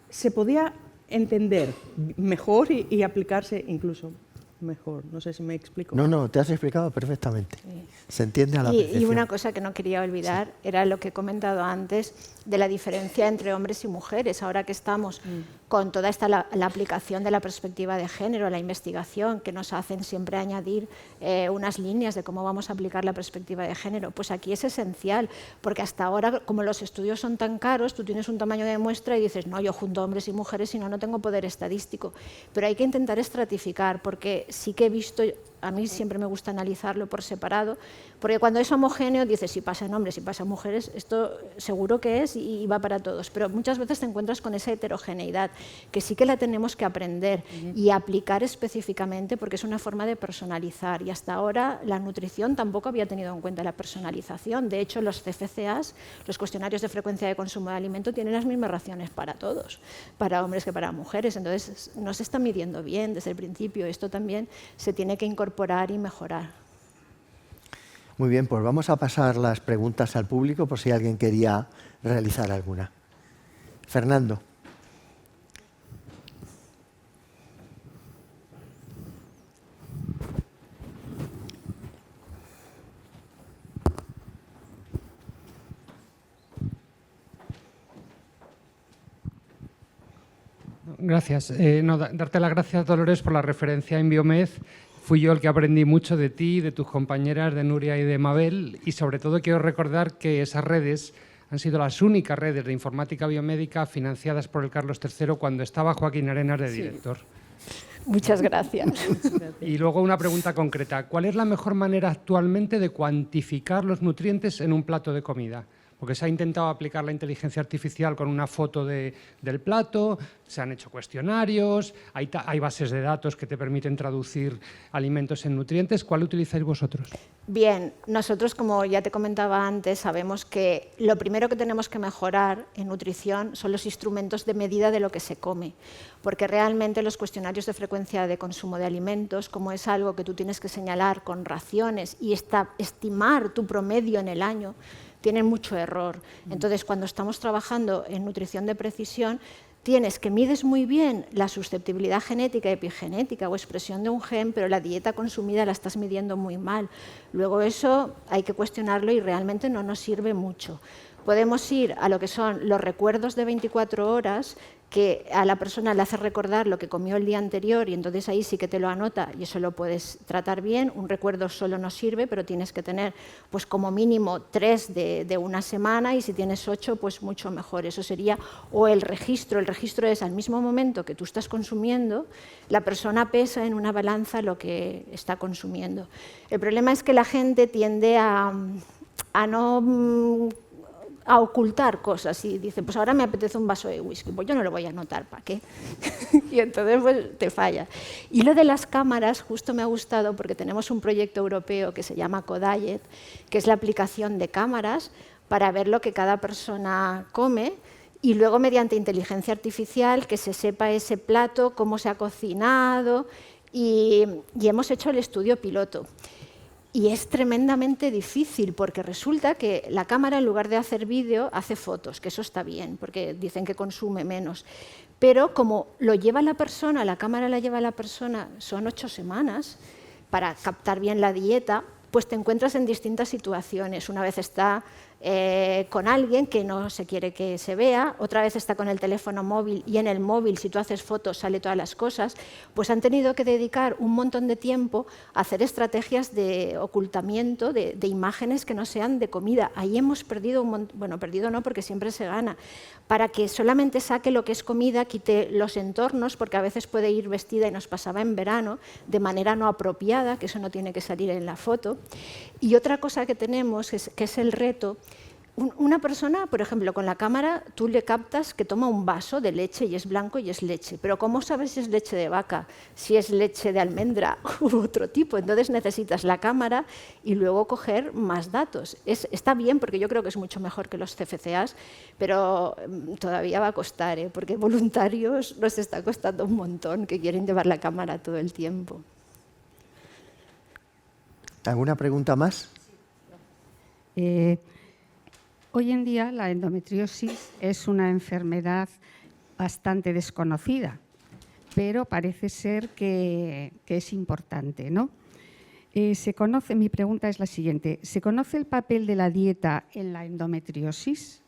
se podía entender mejor y aplicarse incluso mejor. No sé si me explico. No, te has explicado perfectamente. Sí. Se entiende a la perfección. Y una cosa que no quería olvidar era lo que he comentado antes de la diferencia entre hombres y mujeres. Ahora que estamos con toda esta la aplicación de la perspectiva de género, la investigación, que nos hacen siempre añadir unas líneas de cómo vamos a aplicar la perspectiva de género, pues aquí es esencial, porque hasta ahora, como los estudios son tan caros, tú tienes un tamaño de muestra y dices, no, yo junto hombres y mujeres, si no, no tengo poder estadístico. Pero hay que intentar estratificar, porque sí que he visto, a mí siempre me gusta analizarlo por separado, porque cuando es homogéneo dices, si pasa en hombres, si pasa en mujeres, esto seguro que es y va para todos, pero muchas veces te encuentras con esa heterogeneidad, que sí que la tenemos que aprender y aplicar específicamente, porque es una forma de personalizar, y hasta ahora la nutrición tampoco había tenido en cuenta la personalización. De hecho, los CFCAs, los cuestionarios de frecuencia de consumo de alimento, tienen las mismas raciones para todos, para hombres que para mujeres, entonces no se está midiendo bien desde el principio. Esto también se tiene que incorporar y mejorar. Muy bien, pues vamos a pasar las preguntas al público por si alguien quería realizar alguna. Fernando. Gracias. Darte las gracias, Dolores, por la referencia en Biomed. Fui yo el que aprendí mucho de ti, de tus compañeras, de Nuria y de Mabel, y sobre todo quiero recordar que esas redes han sido las únicas redes de informática biomédica financiadas por el Carlos III cuando estaba Joaquín Arenas de director. Muchas gracias. Y luego una pregunta concreta. ¿Cuál es la mejor manera actualmente de cuantificar los nutrientes en un plato de comida? Porque se ha intentado aplicar la inteligencia artificial con una foto del plato, se han hecho cuestionarios, hay bases de datos que te permiten traducir alimentos en nutrientes. ¿Cuál utilizáis vosotros? Bien, nosotros, como ya te comentaba antes, sabemos que lo primero que tenemos que mejorar en nutrición son los instrumentos de medida de lo que se come, porque realmente los cuestionarios de frecuencia de consumo de alimentos, como es algo que tú tienes que señalar con raciones y estimar tu promedio en el año, tienen mucho error. Entonces, cuando estamos trabajando en nutrición de precisión, tienes que mides muy bien la susceptibilidad genética, epigenética o expresión de un gen, pero la dieta consumida la estás midiendo muy mal. Luego eso hay que cuestionarlo y realmente no nos sirve mucho. Podemos ir a lo que son los recuerdos de 24 horas, que a la persona le hace recordar lo que comió el día anterior y entonces ahí sí que te lo anota y eso lo puedes tratar bien. Un recuerdo solo no sirve, pero tienes que tener pues como mínimo 3 de una semana y si tienes 8 pues mucho mejor. Eso sería, o el registro es al mismo momento que tú estás consumiendo, la persona pesa en una balanza lo que está consumiendo. El problema es que la gente tiende a ocultar cosas y dice, pues ahora me apetece un vaso de whisky, pues yo no lo voy a anotar, ¿para qué? Y entonces pues te falla. Y lo de las cámaras justo me ha gustado porque tenemos un proyecto europeo que se llama CoDiet, que es la aplicación de cámaras para ver lo que cada persona come y luego mediante inteligencia artificial que se sepa ese plato, cómo se ha cocinado y hemos hecho el estudio piloto. Y es tremendamente difícil porque resulta que la cámara en lugar de hacer vídeo hace fotos, que eso está bien porque dicen que consume menos. pero como lo lleva la persona, la cámara la lleva la persona, son 8 semanas para captar bien la dieta, pues te encuentras en distintas situaciones. Una vez está con alguien que no se quiere que se vea, otra vez está con el teléfono móvil y en el móvil, si tú haces fotos, sale todas las cosas, pues han tenido que dedicar un montón de tiempo a hacer estrategias de ocultamiento de imágenes que no sean de comida. Ahí hemos perdido un montón, bueno, perdido no, porque siempre se gana, para que solamente saque lo que es comida, quite los entornos, porque a veces puede ir vestida, y nos pasaba en verano, de manera no apropiada, que eso no tiene que salir en la foto. Y otra cosa que tenemos, que es el reto, una persona, por ejemplo, con la cámara, tú le captas que toma un vaso de leche y es blanco y es leche, pero ¿cómo sabes si es leche de vaca, si es leche de almendra u otro tipo? Entonces necesitas la cámara y luego coger más datos. Está bien, porque yo creo que es mucho mejor que los CFCAs, pero todavía va a costar, porque voluntarios nos está costando un montón, que quieren llevar la cámara todo el tiempo. ¿Alguna pregunta más? Hoy en día la endometriosis es una enfermedad bastante desconocida, pero parece ser que es importante, ¿no? Mi pregunta es la siguiente: ¿se conoce el papel de la dieta en la endometriosis?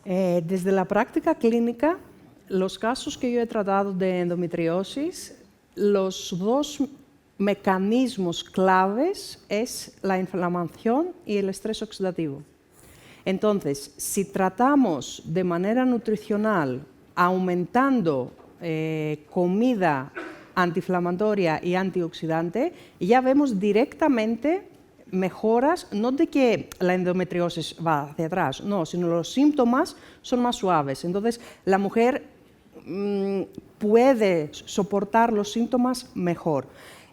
Desde la práctica clínica, los casos que yo he tratado de endometriosis, los dos mecanismos claves es la inflamación y el estrés oxidativo. Entonces, si tratamos de manera nutricional aumentando comida antiinflamatoria y antioxidante, ya vemos directamente mejoras, no de que la endometriosis va hacia atrás, no, sino los síntomas son más suaves. Entonces, la mujer puede soportar los síntomas mejor.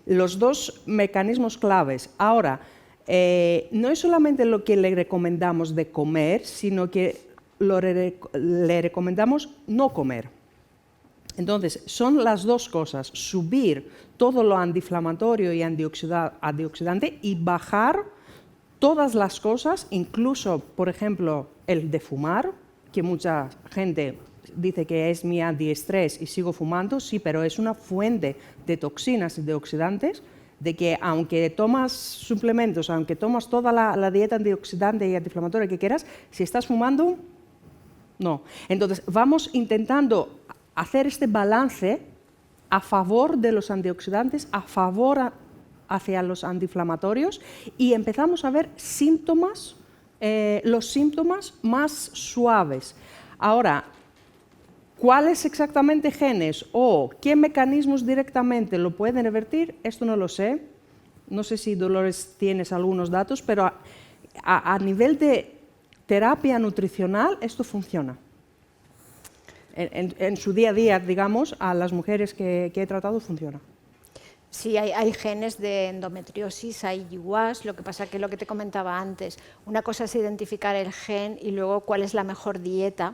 Los dos mecanismos claves. Ahora, no es solamente lo que le recomendamos de comer, sino que le recomendamos no comer. Entonces, son las dos cosas: subir todo lo antiinflamatorio y antioxidante y bajar todas las cosas, incluso, por ejemplo, el de fumar, que mucha gente dice que es mi antiestrés y sigo fumando, sí, pero es una fuente de toxinas y de oxidantes, de que aunque tomas suplementos, aunque tomas toda la dieta antioxidante y antiinflamatoria que quieras, si estás fumando, no. Entonces, vamos intentando hacer este balance a favor de los antioxidantes, a favor hacia los antiinflamatorios, y empezamos a ver síntomas, los síntomas más suaves. Ahora, ¿cuáles exactamente genes o qué mecanismos directamente lo pueden revertir? Esto no lo sé. No sé si, Dolores, tienes algunos datos, pero a nivel de terapia nutricional esto funciona. En su día a día, digamos, a las mujeres que he tratado funciona. Sí, hay genes de endometriosis, hay IWAS, lo que pasa que lo que te comentaba antes, una cosa es identificar el gen y luego cuál es la mejor dieta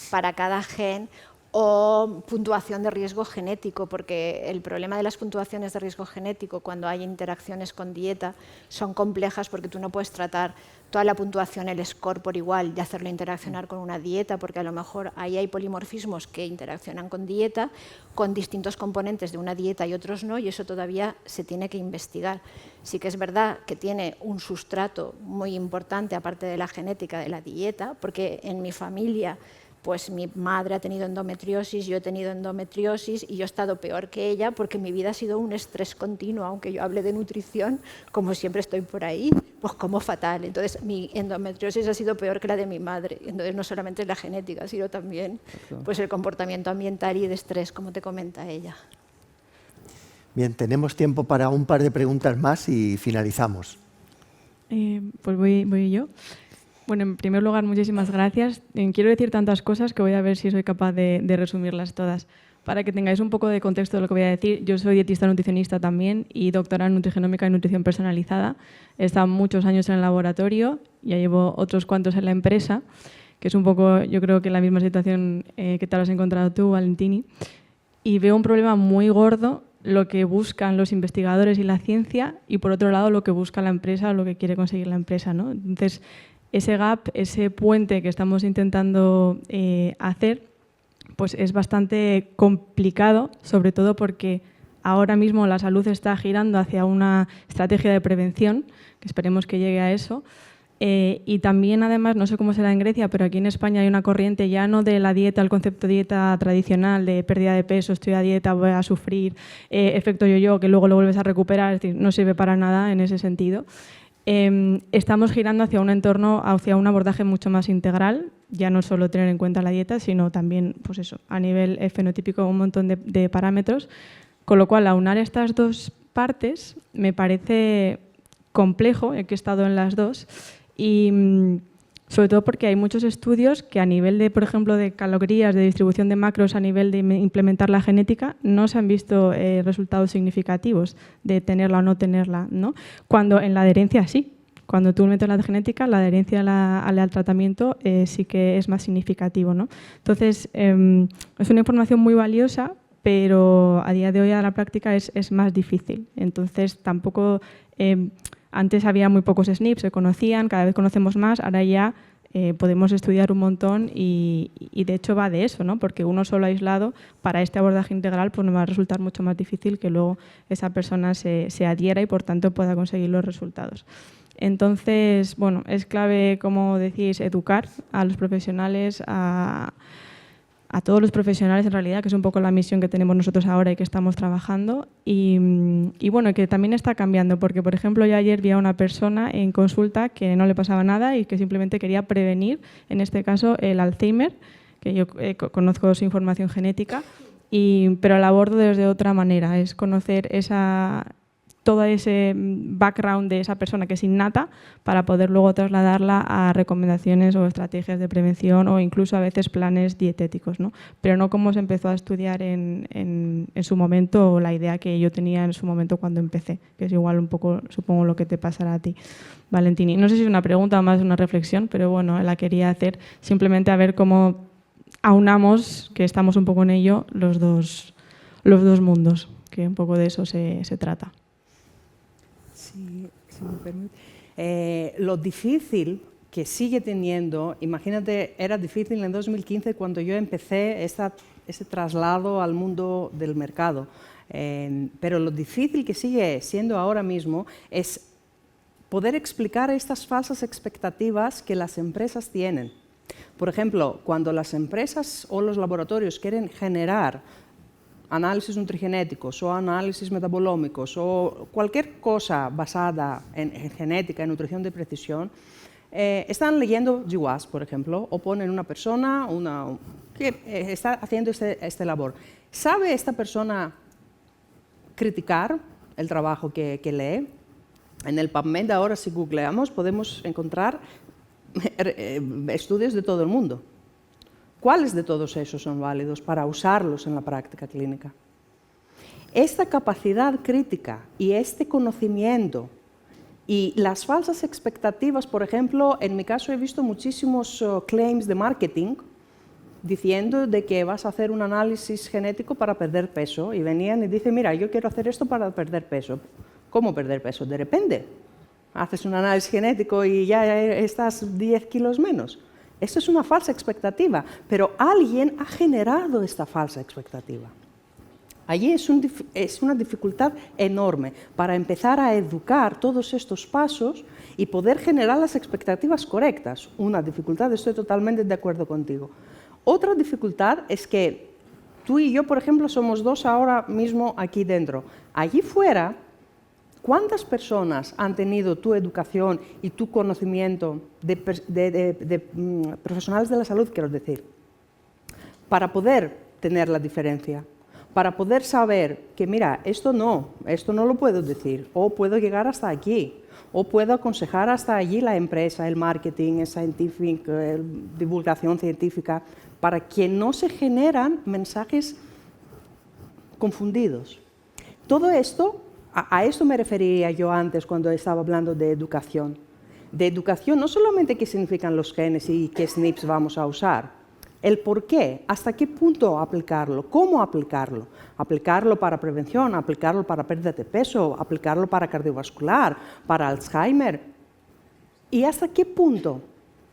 para cada gen, o puntuación de riesgo genético, porque el problema de las puntuaciones de riesgo genético cuando hay interacciones con dieta son complejas, porque tú no puedes tratar toda la puntuación, el score por igual, y hacerlo interaccionar con una dieta, porque a lo mejor ahí hay polimorfismos que interaccionan con dieta, con distintos componentes de una dieta y otros no, y eso todavía se tiene que investigar. Sí que es verdad que tiene un sustrato muy importante, aparte de la genética, de la dieta, porque en mi familia, pues mi madre ha tenido endometriosis, yo he tenido endometriosis y yo he estado peor que ella porque mi vida ha sido un estrés continuo, aunque yo hable de nutrición, como siempre estoy por ahí, pues como fatal. Entonces mi endometriosis ha sido peor que la de mi madre. Entonces no solamente es la genética, sino también pues el comportamiento ambiental y de estrés, como te comenta ella. Bien, tenemos tiempo para un par de preguntas más y finalizamos. Pues voy yo. Bueno, en primer lugar, muchísimas gracias. Quiero decir tantas cosas que voy a ver si soy capaz de resumirlas todas. Para que tengáis un poco de contexto de lo que voy a decir, yo soy dietista nutricionista también y doctora en nutrigenómica y nutrición personalizada. He estado muchos años en el laboratorio, ya llevo otros cuantos en la empresa, que es un poco, yo creo que la misma situación que te has encontrado tú, Valentini. Y veo un problema muy gordo, lo que buscan los investigadores y la ciencia, y por otro lado lo que busca la empresa o lo que quiere conseguir la empresa, ¿no? Entonces, ese gap, ese puente que estamos intentando hacer, pues es bastante complicado, sobre todo porque ahora mismo la salud está girando hacia una estrategia de prevención, que esperemos que llegue a eso. Y también, además, no sé cómo será en Grecia, pero aquí en España hay una corriente ya no de la dieta, el concepto de dieta tradicional, de pérdida de peso, estoy a dieta, voy a sufrir, efecto yo-yo, que luego lo vuelves a recuperar, es decir, no sirve para nada en ese sentido. Estamos girando hacia un entorno, hacia un abordaje mucho más integral, ya no solo tener en cuenta la dieta, sino también, pues eso, a nivel fenotípico, un montón de parámetros, con lo cual aunar estas dos partes me parece complejo, que he estado en las dos, y sobre todo porque hay muchos estudios que a nivel de, por ejemplo, de calorías, de distribución de macros, a nivel de implementar la genética, no se han visto resultados significativos de tenerla o no tenerla, ¿no? Cuando en la adherencia sí. Cuando tú metes la genética, la adherencia al tratamiento sí que es más significativo, ¿no? Entonces, es una información muy valiosa, pero a día de hoy a la práctica es más difícil. Entonces, tampoco... Antes había muy pocos SNPs, se conocían, cada vez conocemos más, ahora ya podemos estudiar un montón y de hecho va de eso, ¿no? Porque uno solo aislado para este abordaje integral pues nos va a resultar mucho más difícil que luego esa persona se adhiera y por tanto pueda conseguir los resultados. Entonces, bueno, es clave, como decís, educar a los profesionales, a todos los profesionales en realidad, que es un poco la misión que tenemos nosotros ahora y que estamos trabajando. Y bueno, que también está cambiando, porque por ejemplo yo ayer vi a una persona en consulta que no le pasaba nada y que simplemente quería prevenir, en este caso, el Alzheimer, que yo conozco su información genética, pero la abordo desde otra manera, es conocer todo ese background de esa persona que es innata para poder luego trasladarla a recomendaciones o estrategias de prevención o incluso a veces planes dietéticos, ¿no? Pero no como se empezó a estudiar en su momento o la idea que yo tenía en su momento cuando empecé, que es igual un poco, supongo, lo que te pasará a ti, Valentini. No sé si es una pregunta o más una reflexión, pero bueno, la quería hacer simplemente a ver cómo aunamos, que estamos un poco en ello, los dos mundos, que un poco de eso se trata. Si me permite. Lo difícil que sigue teniendo, imagínate, era difícil en 2015 cuando yo empecé ese traslado al mundo del mercado, pero lo difícil que sigue siendo ahora mismo es poder explicar estas falsas expectativas que las empresas tienen. Por ejemplo, cuando las empresas o los laboratorios quieren generar análisis nutrigenéticos o análisis metabolómicos o cualquier cosa basada en genética, en nutrición de precisión, están leyendo GWAS, por ejemplo, o ponen una persona que está haciendo este labor. ¿Sabe esta persona criticar el trabajo que lee? En el PubMed ahora, si googleamos, podemos encontrar estudios de todo el mundo. ¿Cuáles de todos esos son válidos para usarlos en la práctica clínica? Esta capacidad crítica y este conocimiento y las falsas expectativas, por ejemplo, en mi caso he visto muchísimos claims de marketing diciendo de que vas a hacer un análisis genético para perder peso y venían y dicen, mira, yo quiero hacer esto para perder peso. ¿Cómo perder peso? De repente, haces un análisis genético y ya estás 10 kilos menos. Esto es una falsa expectativa, pero alguien ha generado esta falsa expectativa. Allí es una dificultad enorme para empezar a educar todos estos pasos y poder generar las expectativas correctas. Una dificultad, estoy totalmente de acuerdo contigo. Otra dificultad es que tú y yo, por ejemplo, somos dos ahora mismo aquí dentro. Allí fuera, ¿cuántas personas han tenido tu educación y tu conocimiento de profesionales de la salud, quiero decir, para poder tener la diferencia? Para poder saber que, mira, esto no lo puedo decir, o puedo llegar hasta aquí, o puedo aconsejar hasta allí la empresa, el marketing, divulgación científica, para que no se generan mensajes confundidos. Todo esto, a esto me refería yo antes cuando estaba hablando de educación. De educación, no solamente qué significan los genes y qué SNPs vamos a usar, el por qué, hasta qué punto aplicarlo, cómo aplicarlo. Aplicarlo para prevención, aplicarlo para pérdida de peso, aplicarlo para cardiovascular, para Alzheimer. Y hasta qué punto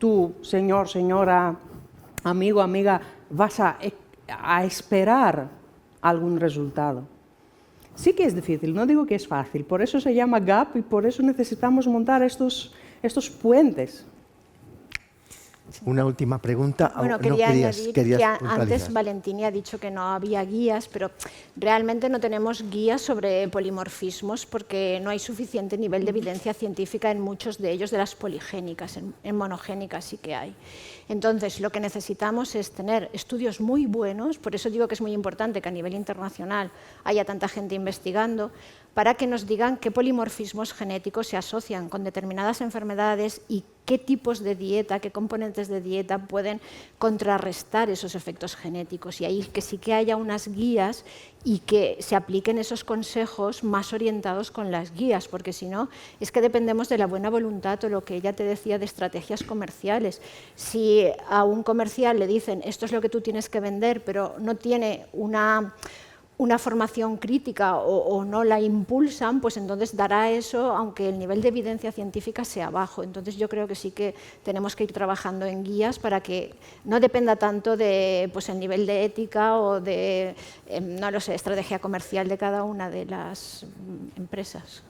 tú, señor, señora, amigo, amiga, vas a esperar algún resultado. Sí que es difícil, no digo que es fácil, por eso se llama gap y por eso necesitamos montar estos puentes. Una última pregunta. Bueno, No, quería querías añadir que puntualizar. antes Valentini ha dicho que no había guías, pero realmente no tenemos guías sobre polimorfismos porque no hay suficiente nivel de evidencia científica en muchos de ellos, de las poligénicas, en monogénicas sí que hay. Entonces, lo que necesitamos es tener estudios muy buenos, por eso digo que es muy importante que a nivel internacional haya tanta gente investigando, para que nos digan qué polimorfismos genéticos se asocian con determinadas enfermedades y qué tipos de dieta, qué componentes de dieta pueden contrarrestar esos efectos genéticos. Y ahí que sí que haya unas guías y que se apliquen esos consejos más orientados con las guías, porque si no, es que dependemos de la buena voluntad o lo que ella te decía de estrategias comerciales. Si a un comercial le dicen esto es lo que tú tienes que vender, pero no tiene una formación crítica o no la impulsan, pues entonces dará eso, aunque el nivel de evidencia científica sea bajo. Entonces yo creo que sí que tenemos que ir trabajando en guías para que no dependa tanto de pues, el nivel de ética o de, no lo sé, estrategia comercial de cada una de las empresas.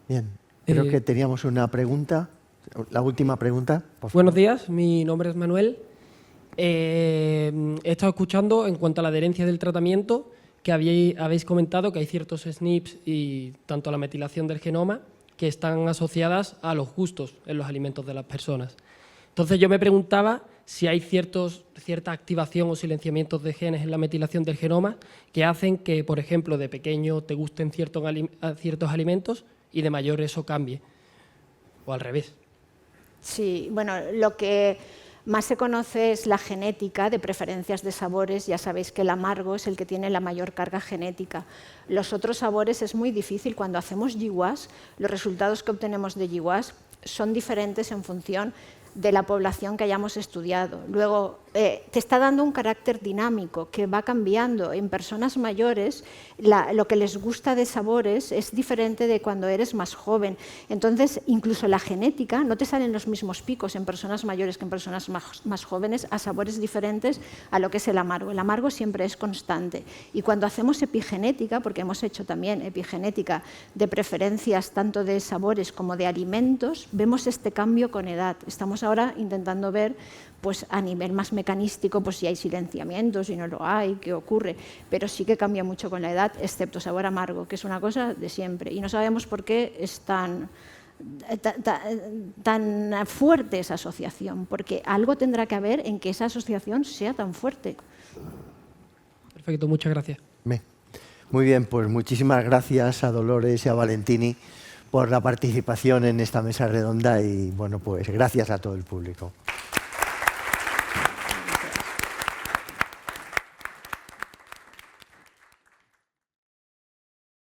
Bien, creo que teníamos una pregunta. La última pregunta, por favor. Buenos días, mi nombre es Manuel. He estado escuchando en cuanto a la adherencia del tratamiento que habéis comentado que hay ciertos SNPs y tanto la metilación del genoma que están asociadas a los gustos en los alimentos de las personas. Entonces yo me preguntaba si hay cierta activación o silenciamientos de genes en la metilación del genoma que hacen que, por ejemplo, de pequeño te gusten ciertos alimentos y de mayor eso cambie, o al revés. Sí, bueno, lo que más se conoce es la genética de preferencias de sabores. Ya sabéis que el amargo es el que tiene la mayor carga genética. Los otros sabores es muy difícil. Cuando hacemos GWAS, los resultados que obtenemos de GWAS son diferentes en función de la población que hayamos estudiado. Luego, te está dando un carácter dinámico que va cambiando. En personas mayores, lo que les gusta de sabores es diferente de cuando eres más joven. Entonces, incluso la genética, no te salen los mismos picos en personas mayores que en personas más jóvenes a sabores diferentes a lo que es el amargo. El amargo siempre es constante. Y cuando hacemos epigenética, porque hemos hecho también epigenética de preferencias tanto de sabores como de alimentos, vemos este cambio con edad. Estamos ahora intentando ver pues a nivel más mecanístico pues si hay silenciamientos, si no lo hay, qué ocurre, pero sí que cambia mucho con la edad, excepto sabor amargo, que es una cosa de siempre. Y no sabemos por qué es tan fuerte esa asociación, porque algo tendrá que haber en que esa asociación sea tan fuerte. Perfecto, muchas gracias. Muy bien, pues muchísimas gracias a Dolores y a Valentini por la participación en esta mesa redonda y bueno, pues gracias a todo el público.